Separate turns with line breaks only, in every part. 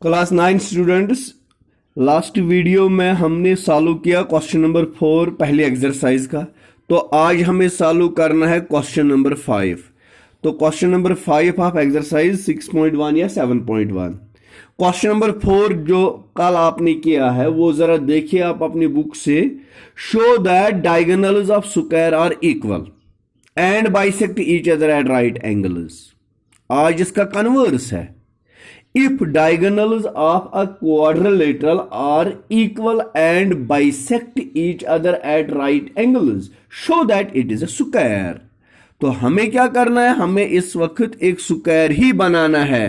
Class 9 students, last video में हमने solve किया क्वेश्चन नंबर 4 पहले एक्सरसाइज का। तो आज हमें सॉल्व करना है क्वेश्चन नंबर 5। तो क्वेश्चन नंबर 5 ऑफ एक्सरसाइज 6.1 या 7.1। क्वेश्चन नंबर 4 जो कल आपने किया है वो जरा देखिए आप अपनी बुक से। Show that diagonals of square are equal and bisect each other at right angles. आज इसका कन्वर्स है। If diagonals of a quadrilateral are equal and bisect each other at right angles, show that it is a square। तो हमें क्या करना है, हमें इस वक्त एक स्क्वायर ही बनाना है,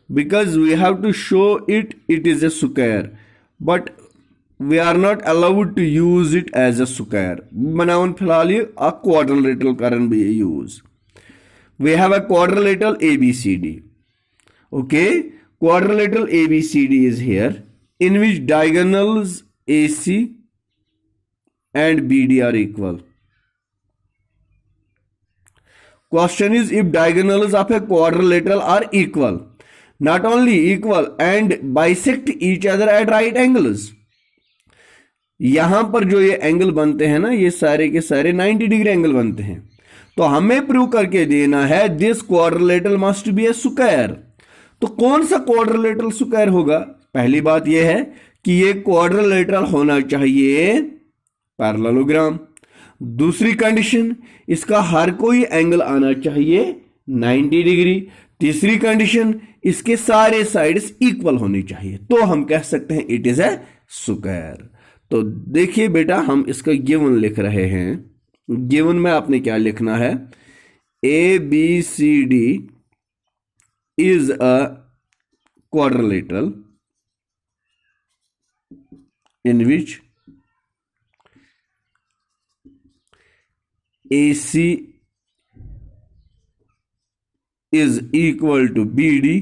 because we have to show it is a square, but we are not allowed to use it as a square। बनावन फिलहाल ये a quadrilateral करन भी use। We have a quadrilateral ABCD। Okay, quadrilateral ABCD is here, in which diagonals AC and BD are equal. Question is, if diagonals of a quadrilateral are equal, not only equal and bisect each other at right angles, यहां पर जो ये angle बनते हैं ना, ये सारे के सारे 90 डिग्री एंगल बनते हैं। तो हमें प्रूव करके देना है this quadrilateral must be A square. तो कौन सा क्वाड्रिलेटरल स्क्वायर होगा? पहली बात यह है कि ये क्वाड्रिलेटरल होना चाहिए पैरेललोग्राम। दूसरी कंडीशन, इसका हर कोई एंगल आना चाहिए 90 डिग्री। तीसरी कंडीशन, इसके सारे साइड्स इक्वल होनी चाहिए। तो हम कह सकते हैं इट इज ए स्क्वायर। तो देखिए बेटा, हम इसका गिवन लिख रहे हैं। गिवन में आपने क्या लिखना है? ABCD is a quadrilateral in which AC is equal to BD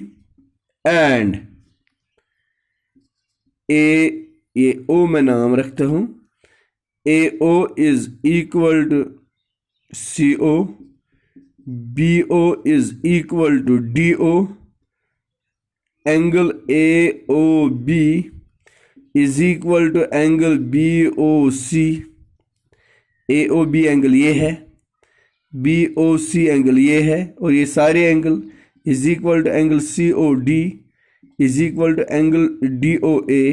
and ये O में नाम रखता हूं, AO is equal to CO, BO is equal to DO, angle AOB is equal to angle BOC। AOB angle ये है, BOC angle ये है, और ये सारे angle is equal to angle COD is equal to angle DOA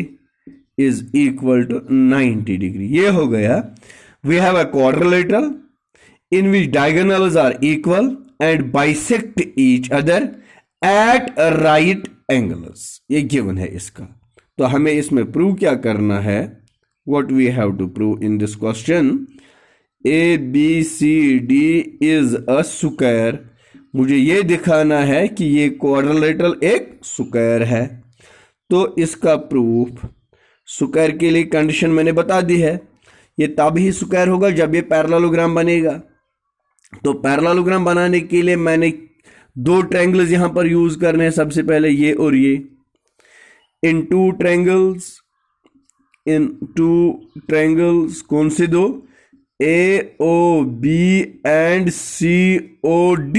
is equal to 90 degree. ये हो गया। We have a quadrilateral in which diagonals are equal and bisect each other at right angles। ये given है इसका। तो हमें इसमें prove क्या करना है? What we have to prove in this question, ABCD is a square। मुझे ये दिखाना है कि ये क्वाड्रिलेटरल एक स्क्वायर है। तो इसका प्रूफ, स्क्वायर के लिए कंडीशन मैंने बता दी है। ये तब ही स्क्वायर होगा जब ये पैरेललोग्राम बनेगा। तो पैरेललोग्राम बनाने के लिए मैंने दो ट्रायंगल्स यहां पर यूज करने हैं। सबसे पहले ये और ये। इन टू ट्रायंगल्स कौन से दो? AOB and COD।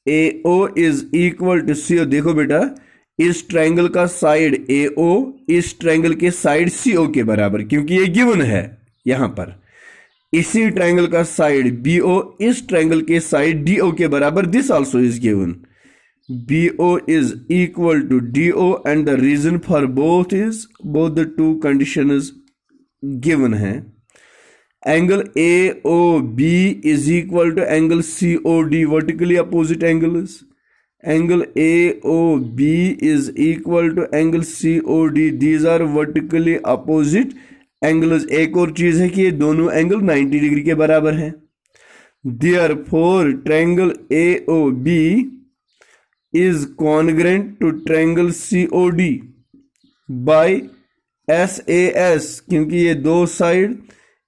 AO is equal to CO। देखो बेटा, इस ट्रायंगल का साइड AO इस ट्रायंगल के साइड CO के बराबर, क्योंकि ये गिवन है यहां पर। इसी ट्रायंगल का साइड BO इस ट्रायंगल के साइड DO के बराबर। This also is given. BO is equal to DO and the reason for both the two conditions given है। Angle AOB is equal to angle COD, vertically opposite angles. Angle AOB is equal to angle COD, these are vertically opposite angles। एक और चीज है कि ये दोनों angle 90 degree के बराबर हैं। Therefore triangle AOB is congruent to triangle COD by SAS, क्योंकि ये दो side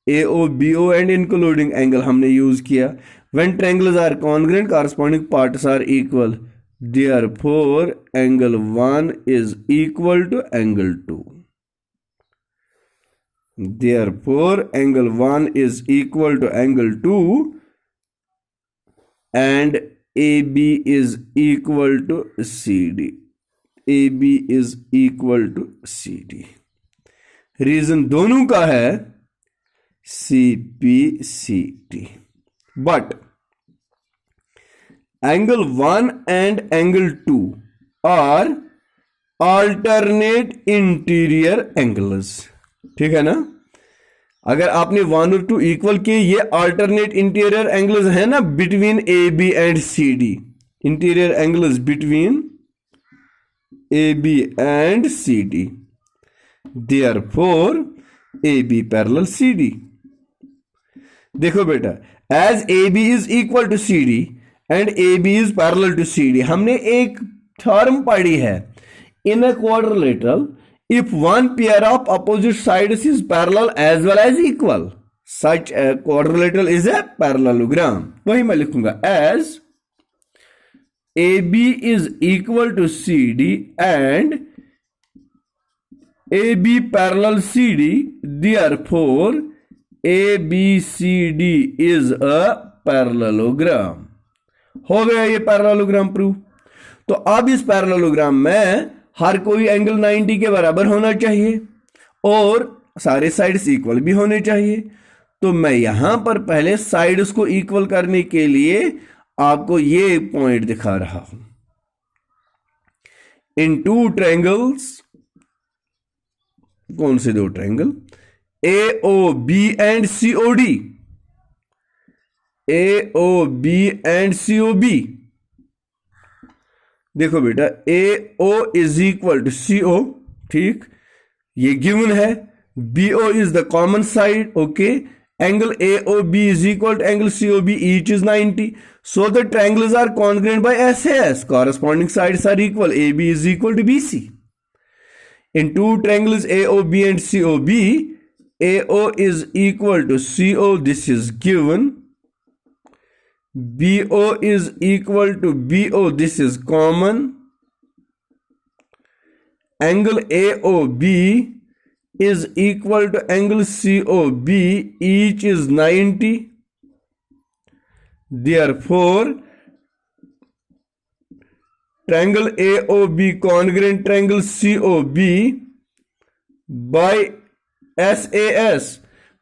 AOBO and including angle हमने यूज किया। When triangles are congruent, corresponding parts are equal। Therefore angle 1 is equal to angle 2। Therefore angle 1 is equal to angle 2 and AB is equal to CD। A B is equal to C D. Reason दोनों का है C P C T, but angle 1 and angle 2 are alternate interior angles. ठीक है ना, अगर आपने 1 और 2 equal किए, ये अल्टरनेट इंटीरियर एंगल्स है ना between A B and C D. Interior angles between A B and C D, therefore A B parallel C D. देखो बेटा, as A B is equal to C D and A B is parallel to C D, हमने एक theorem पढ़ी है, in a quadrilateral if one pair of opposite sides is parallel as well as equal, such a quadrilateral is a parallelogram। वही मैं लिखूंगा as AB is equal to CD and AB parallel CD, therefore ABCD is a parallelogram। हो गया ये parallelogram proof. तो अब इस parallelogram में हर कोई एंगल 90 के बराबर होना चाहिए और सारे साइड्स इक्वल भी होने चाहिए। तो मैं यहां पर पहले साइड्स को इक्वल करने के लिए आपको ये पॉइंट दिखा रहा हूं। इन टू ट्रायंगल्स, कौन से दो triangle, A O B and C O D, A O B and C O B. देखो बेटा, A O is equal to C O, ठीक, ये गिवन है। B O is the common side, okay. Angle A O B is equal to angle C O B, each is 90, so the triangles are congruent by S S, corresponding sides are equal, A B is equal to B C. In two triangles A O B and C O B, A O is equal to C O, this is given. BO is equal to BO, this is common. Angle AOB is equal to angle COB, each is 90. Therefore, triangle AOB congruent triangle COB by SAS।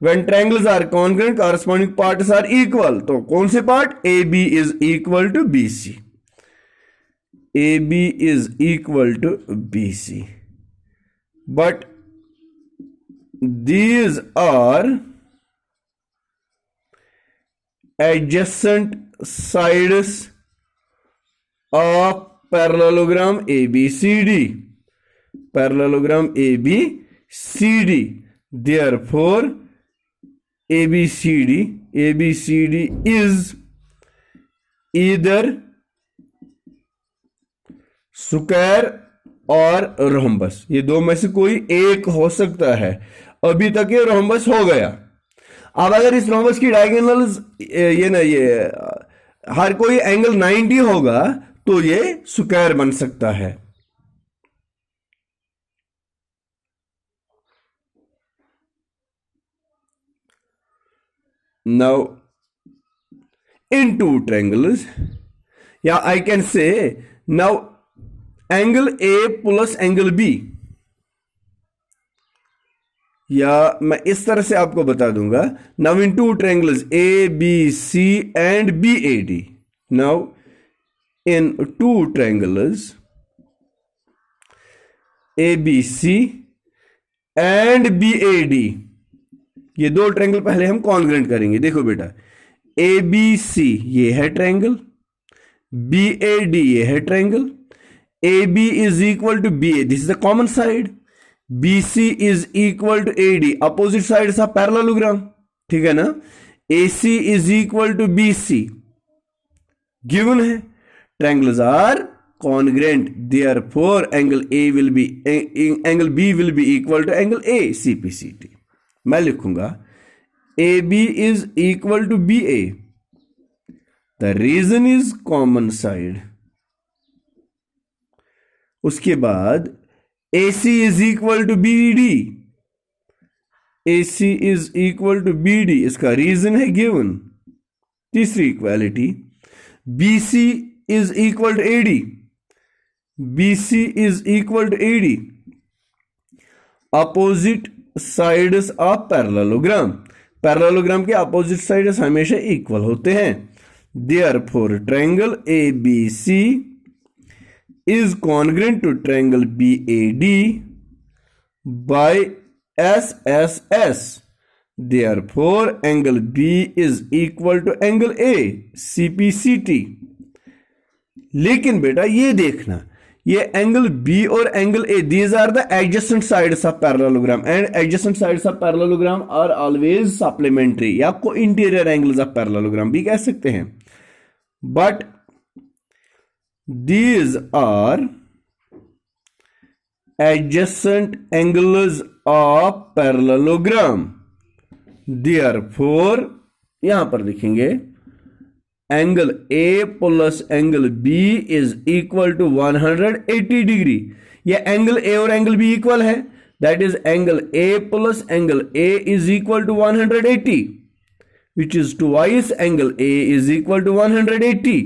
When triangles are congruent, corresponding parts are equal। तो कौन से part, AB is equal to BC, AB is equal to BC, but these are adjacent sides of parallelogram ABCD, parallelogram ABCD, therefore ABCD is either square और rhombus, ये दो में से कोई एक हो सकता है। अभी तक ये रोम्बस हो गया। अब अगर इस रोम्बस की डायगोनल्स ये हर कोई एंगल 90 होगा तो ये स्क्वायर बन सकता है। Now, in two triangles, yeah, I can say now angle A plus angle B, या मैं इस तरह से आपको बता दूंगा। Now in two triangles A B C and BAD, now in two triangles ABC and BAD, ये दो ट्रायंगल पहले हम कॉन्ग्रुएंट करेंगे। देखो बेटा, ए बी सी ये है ट्रायंगल, बी ए डी ये है triangle, A B is equal to B A, this is the common side, B C is equal to A D, opposite sides of parallelogram. ठीक है ना, A C is equal to B C, given है। Triangles are congruent, therefore angle A will be angle B will be equal to angle A, C P C T. मैं लिखूंगा A B is equal to B A, the reason is common side. उसके बाद A C is equal to B D, A C is equal to B D, इसका reason है given. तीसरी equality, B C is equal to A D, BC is equal to AD. Opposite sides of parallelogram. Parallelogram के opposite sides हमेशा equal होते हैं. Therefore, triangle ABC is congruent to triangle BAD by SSS. Therefore, angle B is equal to angle A, CPCT. लेकिन बेटा ये देखना, ये angle B और angle A, these are the adjacent sides of parallelogram, and adjacent sides of parallelogram are always supplementary या co-interior angles of parallelogram भी कह सकते हैं. But these are adjacent angles of parallelogram. Therefore, यहां पर लिखेंगे angle A plus angle B is equal to 180 degree. ये angle A और एंगल B इक्वल है, that is angle A plus angle A is equal to 180, which is twice angle A is equal to 180.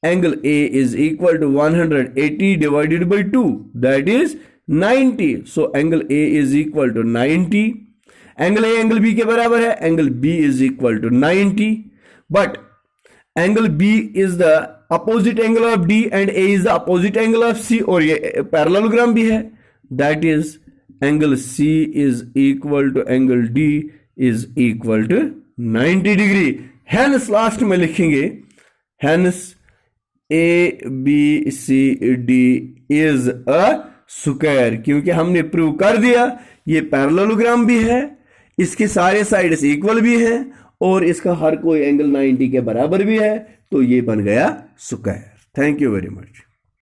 Angle A is equal to 180 divided by 2, that is 90. So angle A is equal to 90. Angle A angle B के बराबर है, angle B is equal to 90. But angle B is the opposite angle of D and A is the opposite angle of C, और ये parallelogram भी है, that is angle C is equal to angle D is equal to 90 degree. hence last में लिखेंगे hence ABCD is a square, क्योंकि हमने prove कर दिया ये पैरेललोग्राम भी है, इसके सारे साइड्स इक्वल भी हैं और इसका हर कोई एंगल 90 के बराबर भी है, तो ये बन गया square. Thank you very much.